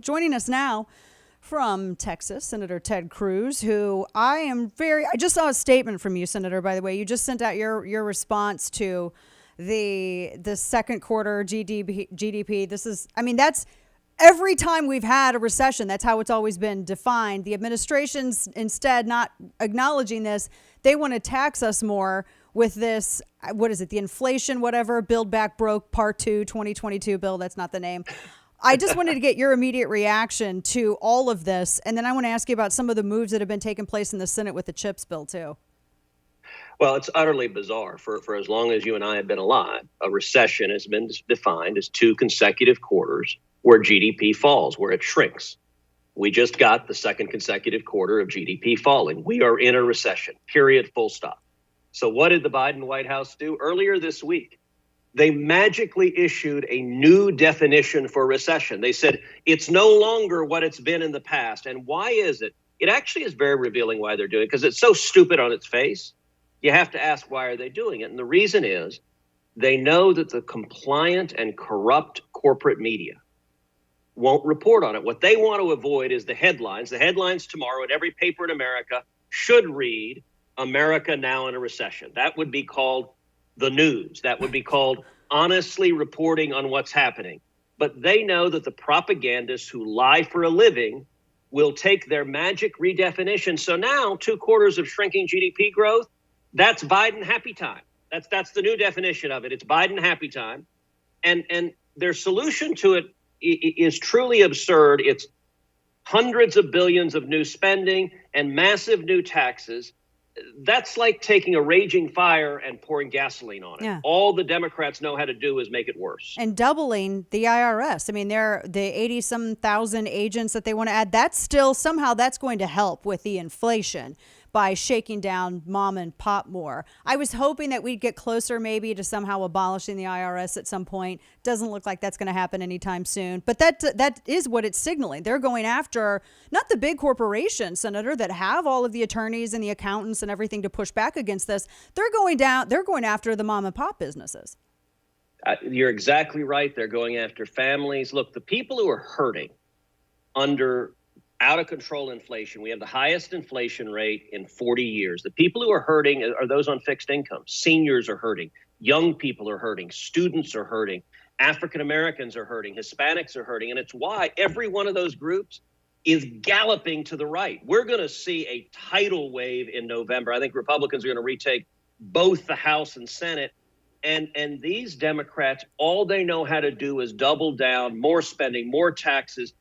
Joining us now from Texas, Senator Ted Cruz, who I just saw a statement from you, Senator, by the way. You just sent out your response to the second quarter GDP. That's every time we've had a recession, that's how it's always been defined. The administration's instead not acknowledging this. They want to tax us more with this, what is it, the inflation, whatever, Build Back Broke Part 2 2022 bill. That's not the name. I just wanted to get your immediate reaction to all of this. And then I want to ask you about some of the moves that have been taking place in the Senate with the CHIPS bill, too. Well, it's utterly bizarre. For as long as you and I have been alive, a recession has been defined as 2 consecutive quarters where GDP falls, where it shrinks. We just got the second consecutive quarter of GDP falling. We are in a recession, period, full stop. So what did the Biden White House do? Earlier this week, they magically issued a new definition for recession. They said it's no longer what it's been in the past. And why is it? It actually is very revealing why they're doing it, because it's so stupid on its face. You have to ask, why are they doing it? And the reason is they know that the compliant and corrupt corporate media won't report on it. What they want to avoid is the headlines. The headlines tomorrow in every paper in America should read, America now in a recession. That would be called the news. That would be called honestly reporting on what's happening. But they know that the propagandists who lie for a living will take their magic redefinition. So now 2 quarters of shrinking GDP growth, that's Biden happy time. That's the new definition of it. It's Biden happy time. And their solution to it is truly absurd. It's hundreds of billions of new spending and massive new taxes. That's like taking a raging fire and pouring gasoline on it. Yeah. All the Democrats know how to do is make it worse. And doubling the IRS. I mean, they're the 80-some thousand agents that they want to add. That's still somehow that's going to help with the inflation by shaking down mom and pop more. I was hoping that we'd get closer maybe to somehow abolishing the IRS at some point. Doesn't look like that's going to happen anytime soon. But that is what it's signaling. They're going after not the big corporations, Senator, that have all of the attorneys and the accountants and everything to push back against this. They're going after the mom and pop businesses. You're exactly right. They're going after families. Look, the people who are hurting under out of control inflation. We have the highest inflation rate in 40 years. The people who are hurting are those on fixed income. Seniors are hurting. Young people are hurting. Students are hurting. African Americans are hurting. Hispanics are hurting. And it's why every one of those groups is galloping to the right. We're going to see a tidal wave in November. I think Republicans are going to retake both the House and Senate. And these Democrats, all they know how to do is double down, more spending, more taxes.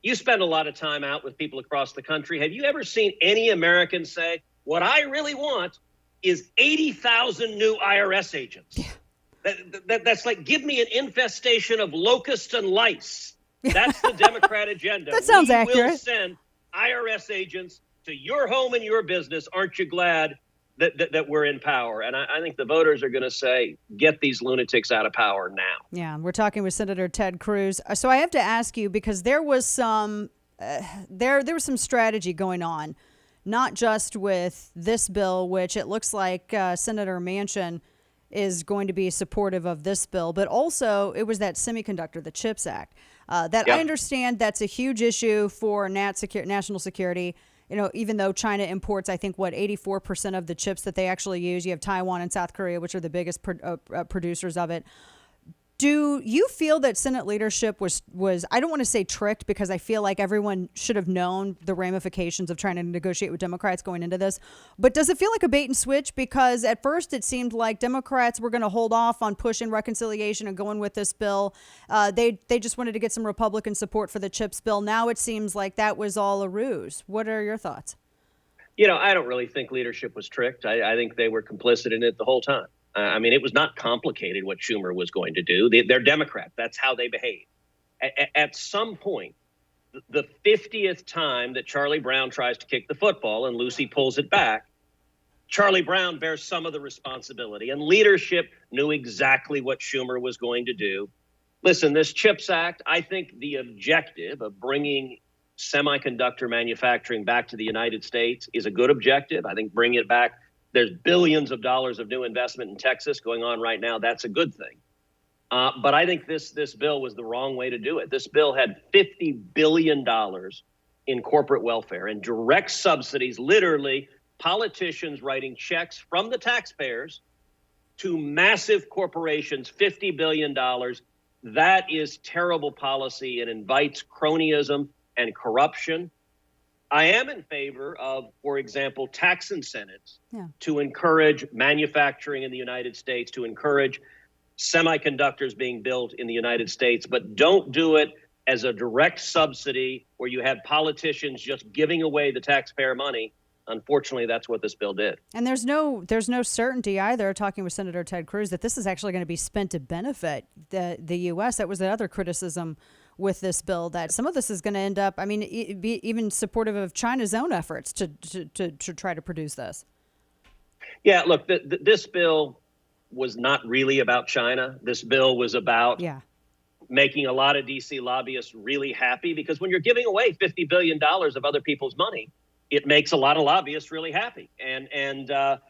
You spend a lot of time out with people across the country. Have you ever seen any American say, what I really want is 80,000 new IRS agents? Yeah. That's like, give me an infestation of locusts and lice. That's the Democrat agenda. That sounds accurate. We will send IRS agents to your home and your business. Aren't you glad that we're in power? And I think the voters are going to say, get these lunatics out of power now. Yeah, we're talking with Senator Ted Cruz. So I have to ask you, because there was some strategy going on, not just with this bill, which it looks like Senator Manchin is going to be supportive of this bill, but also it was that semiconductor, the CHIPS Act, that I understand that's a huge issue for national security. Even though China imports, I think, 84% of the chips that they actually use. You have Taiwan and South Korea, which are the biggest producers of it. Do you feel that Senate leadership was, I don't want to say tricked, because I feel like everyone should have known the ramifications of trying to negotiate with Democrats going into this. But does it feel like a bait and switch? Because at first it seemed like Democrats were going to hold off on pushing reconciliation and going with this bill. They just wanted to get some Republican support for the CHIPS bill. Now it seems like that was all a ruse. What are your thoughts? I don't really think leadership was tricked. I think they were complicit in it the whole time. It was not complicated what Schumer was going to do. They're Democrat. That's how they behave. At some point, the 50th time that Charlie Brown tries to kick the football and Lucy pulls it back, Charlie Brown bears some of the responsibility. And leadership knew exactly what Schumer was going to do. Listen, this CHIPS Act, I think the objective of bringing semiconductor manufacturing back to the United States is a good objective. I think bringing it back, there's billions of dollars of new investment in Texas going on right now. That's a good thing. But I think this bill was the wrong way to do it. This bill had $50 billion in corporate welfare and direct subsidies, literally politicians writing checks from the taxpayers to massive corporations, $50 billion. That is terrible policy. It invites cronyism and corruption. I am in favor of, for example, tax incentives to encourage manufacturing in the United States, to encourage semiconductors being built in the United States, but don't do it as a direct subsidy where you have politicians just giving away the taxpayer money. Unfortunately, that's what this bill did. And there's no certainty either, talking with Senator Ted Cruz, that this is actually going to be spent to benefit the U.S. That was the other criticism with this bill, that some of this is going to end up, be even supportive of China's own efforts to try to produce this. Yeah, look, this bill was not really about China. This bill was about making a lot of D.C. lobbyists really happy, because when you're giving away $50 billion of other people's money, it makes a lot of lobbyists really happy. And all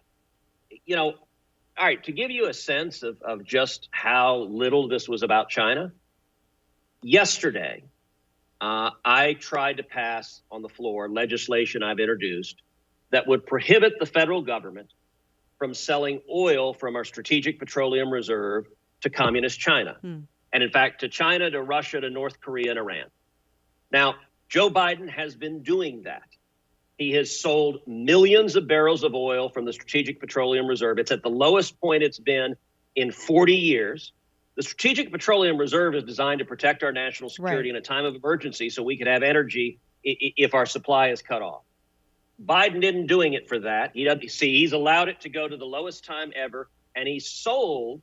right, to give you a sense of just how little this was about China, yesterday, I tried to pass on the floor legislation I've introduced that would prohibit the federal government from selling oil from our strategic petroleum reserve to communist China. And in fact, to China, to Russia, to North Korea, and Iran. Now, Joe Biden has been doing that. He has sold millions of barrels of oil from the Strategic Petroleum Reserve. It's at the lowest point it's been in 40 years. The Strategic Petroleum Reserve is designed to protect our national security in a time of emergency so we could have energy if our supply is cut off. Biden isn't doing it for that. He's allowed it to go to the lowest time ever, and he sold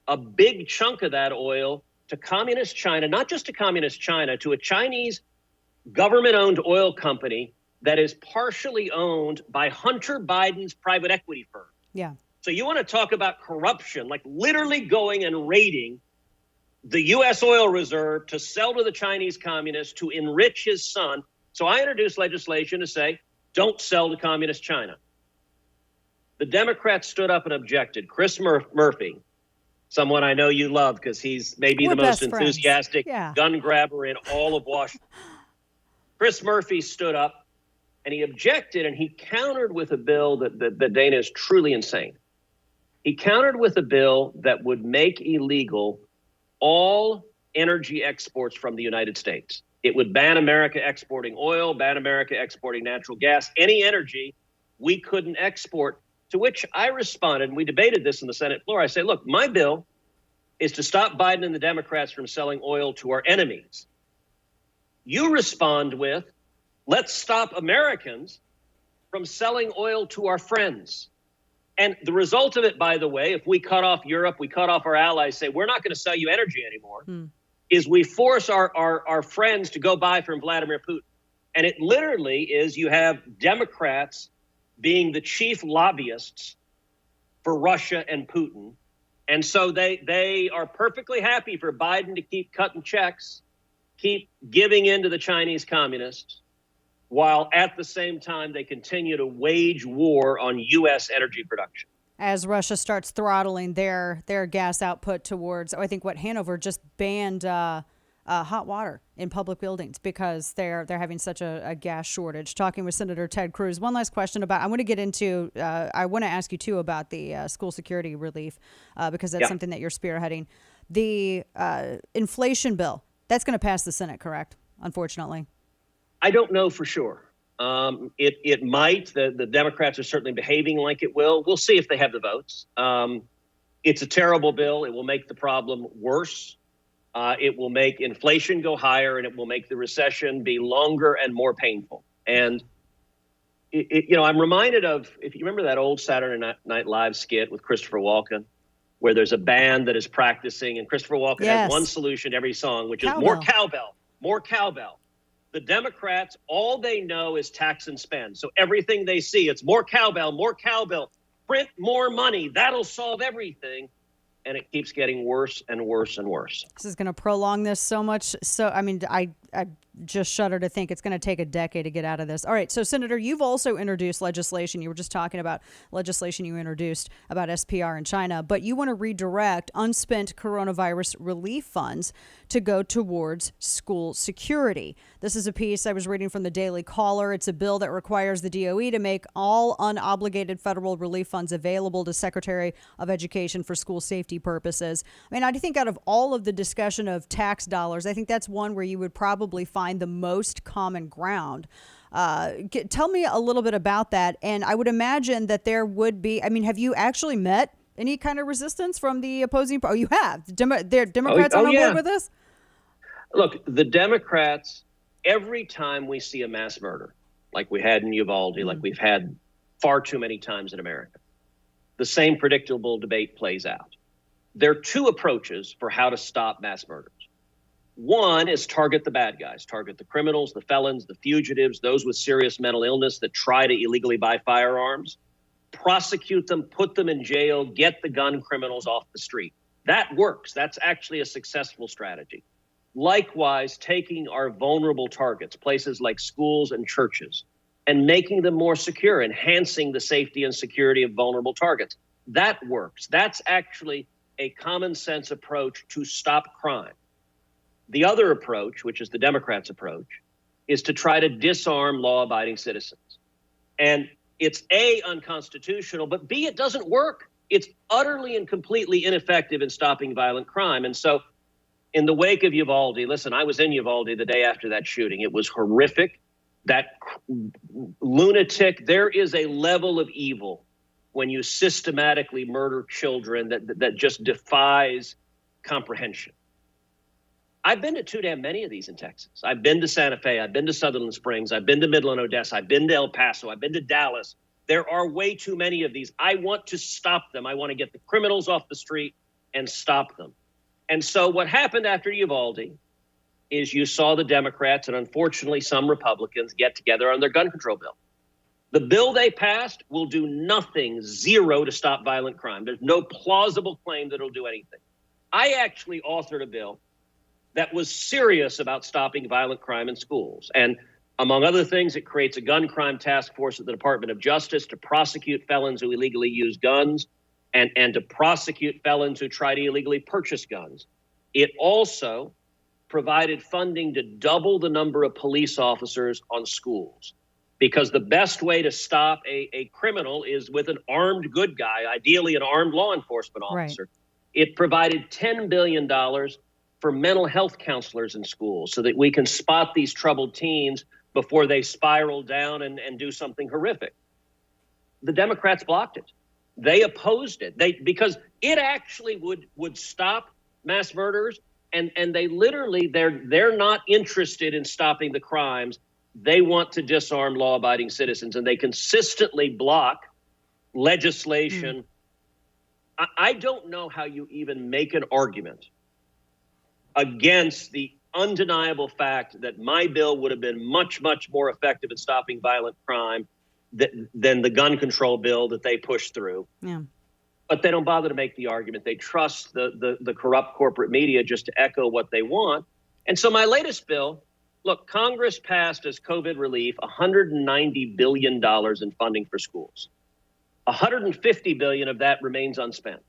a big chunk of that oil to communist China, not just to communist China, to a Chinese government-owned oil company that is partially owned by Hunter Biden's private equity firm. Yeah. So you want to talk about corruption, like literally going and raiding the U.S. oil reserve to sell to the Chinese communists to enrich his son. So I introduced legislation to say, don't sell to communist China. The Democrats stood up and objected. Chris Murphy, someone I know you love because he's maybe the most enthusiastic gun grabber in all of Washington. Chris Murphy stood up and he objected, and he countered with a bill that Dana is truly insane. He countered with a bill that would make illegal all energy exports from the United States. It would ban America exporting oil, ban America exporting natural gas, any energy we couldn't export, to which I responded, and we debated this in the Senate floor. I say, look, my bill is to stop Biden and the Democrats from selling oil to our enemies. You respond with, let's stop Americans from selling oil to our friends. And the result of it, by the way, if we cut off Europe, we cut off our allies, say, we're not going to sell you energy anymore, is we force our friends to go buy from Vladimir Putin. And it literally is, you have Democrats being the chief lobbyists for Russia and Putin. And so they are perfectly happy for Biden to keep cutting checks, keep giving in to the Chinese communists, while at the same time they continue to wage war on U.S. energy production. As Russia starts throttling their gas output towards, I think Hanover just banned hot water in public buildings because they're having such a gas shortage. Talking with Senator Ted Cruz. One last question I want to ask you too about the school security relief because that's something that you're spearheading. The inflation bill, that's going to pass the Senate, correct? Unfortunately. I don't know for sure. It might. The Democrats are certainly behaving like it will. We'll see if they have the votes. It's a terrible bill. It will make the problem worse. It will make inflation go higher, and it will make the recession be longer and more painful. And I'm reminded of, if you remember that old Saturday Night Live skit with Christopher Walken, where there's a band that is practicing, and Christopher Walken has one solution to every song, which is more cowbell, more cowbell. The Democrats, all they know is tax and spend. So everything they see, it's more cowbell, print more money. That'll solve everything. And it keeps getting worse and worse and worse. This is going to prolong this so much. So, I I just shudder to think it's going to take a decade to get out of this. All right. So, Senator, you've also introduced legislation. You were just talking about legislation you introduced about SPR in China, but you want to redirect unspent coronavirus relief funds to go towards school security. This is a piece I was reading from the Daily Caller. It's a bill that requires the DOE to make all unobligated federal relief funds available to Secretary of Education for school safety purposes. I mean, I think out of all of the discussion of tax dollars, I think that's one where you would probably find the most common ground. Tell me a little bit about that. And I would imagine that there would be, I mean, have you actually met any kind of resistance from the opposing? Oh, you have. Democrats on board with this? Look, the Democrats, every time we see a mass murder, like we had in Uvalde, like we've had far too many times in America, the same predictable debate plays out. There are two approaches for how to stop mass murders. One is target the bad guys, target the criminals, the felons, the fugitives, those with serious mental illness that try to illegally buy firearms, prosecute them, put them in jail, get the gun criminals off the street. That works. That's actually a successful strategy. Likewise, taking our vulnerable targets, places like schools and churches, and making them more secure, enhancing the safety and security of vulnerable targets. That works. That's actually a common sense approach to stop crime. The other approach, which is the Democrats' approach, is to try to disarm law-abiding citizens. And it's A, unconstitutional, but B, it doesn't work. It's utterly and completely ineffective in stopping violent crime. And so in the wake of Uvalde, listen, I was in Uvalde the day after that shooting. It was horrific. That lunatic, there is a level of evil when you systematically murder children that just defies comprehension. I've been to too damn many of these in Texas. I've been to Santa Fe. I've been to Sutherland Springs. I've been to Midland, Odessa. I've been to El Paso. I've been to Dallas. There are way too many of these. I want to stop them. I want to get the criminals off the street and stop them. And so what happened after Uvalde is you saw the Democrats and unfortunately some Republicans get together on their gun control bill. The bill they passed will do nothing, zero, to stop violent crime. There's no plausible claim that it'll do anything. I actually authored a bill that was serious about stopping violent crime in schools. And among other things, it creates a gun crime task force at the Department of Justice to prosecute felons who illegally use guns and to prosecute felons who try to illegally purchase guns. It also provided funding to double the number of police officers on schools, because the best way to stop a criminal is with an armed good guy, ideally an armed law enforcement officer. Right. It provided $10 billion for mental health counselors in schools so that we can spot these troubled teens before they spiral down and do something horrific. The Democrats blocked it. They opposed it. Because it actually would stop mass murders, and they literally, they're not interested in stopping the crimes. They want to disarm law-abiding citizens, and they consistently block legislation. I don't know how you even make an argument against the undeniable fact that my bill would have been much, much more effective at stopping violent crime than the gun control bill that they pushed through. Yeah. But they don't bother to make the argument. They trust the corrupt corporate media just to echo what they want. And so my latest bill, look, Congress passed as COVID relief $190 billion in funding for schools. $150 billion of that remains unspent.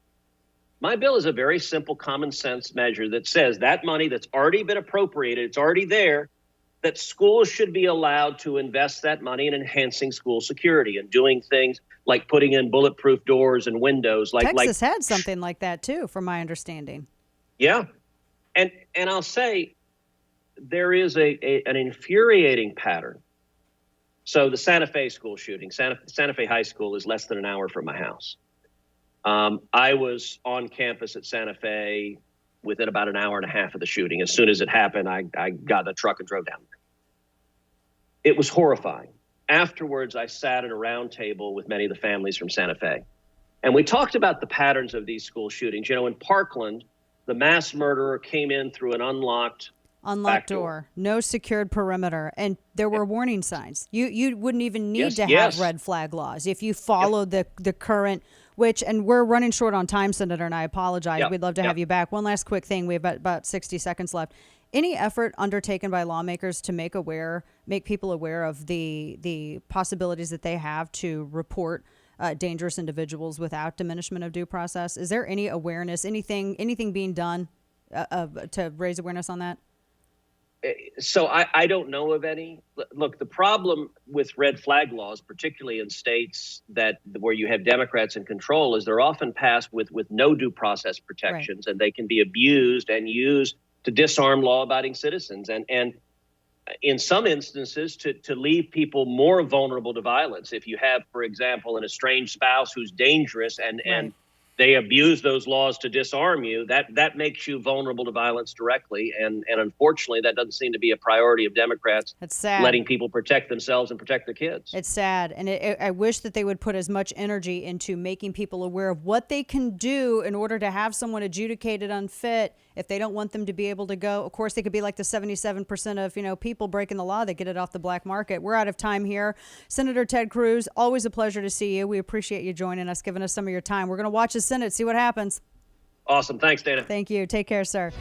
My bill is a very simple common sense measure that says that money that's already been appropriated, it's already there, that schools should be allowed to invest that money in enhancing school security and doing things like putting in bulletproof doors and windows. Texas had something like that too, from my understanding. Yeah. And I'll say there is an infuriating pattern. So the Santa Fe school shooting, Santa Fe High School is less than an hour from my house. I was on campus at Santa Fe within about an hour and a half of the shooting. As soon as it happened, I got in a truck and drove down there. It was horrifying. Afterwards, I sat at a round table with many of the families from Santa Fe. And we talked about the patterns of these school shootings. You know, in Parkland, the mass murderer came in through an unlocked back door. No secured perimeter. And there were warning signs. You wouldn't even need to have red flag laws if you followed the current, and we're running short on time, Senator, and I apologize. We'd love to have you back. One last quick thing. We have about 60 seconds left. Any effort undertaken by lawmakers to make people aware of the possibilities that they have to report dangerous individuals without diminishment of due process? Is there any awareness, anything being done to raise awareness on that? So I don't know of any. Look, the problem with red flag laws, particularly in states where you have Democrats in control, is they're often passed with no due process protections, right. And they can be abused and used to disarm law-abiding citizens, and in some instances to leave people more vulnerable to violence. If you have, for example, an estranged spouse who's dangerous and they abuse those laws to disarm you, that makes you vulnerable to violence directly. And unfortunately, that doesn't seem to be a priority of Democrats. It's sad. Letting people protect themselves and protect their kids. It's sad. And I wish that they would put as much energy into making people aware of what they can do in order to have someone adjudicated unfit if they don't want them to be able to go. Of course, they could be like the 77% of people breaking the law that get it off the black market. We're out of time here. Senator Ted Cruz, always a pleasure to see you. We appreciate you joining us, giving us some of your time. We're going to watch the Senate, see what happens. Awesome. Thanks, Dana. Thank you. Take care, sir.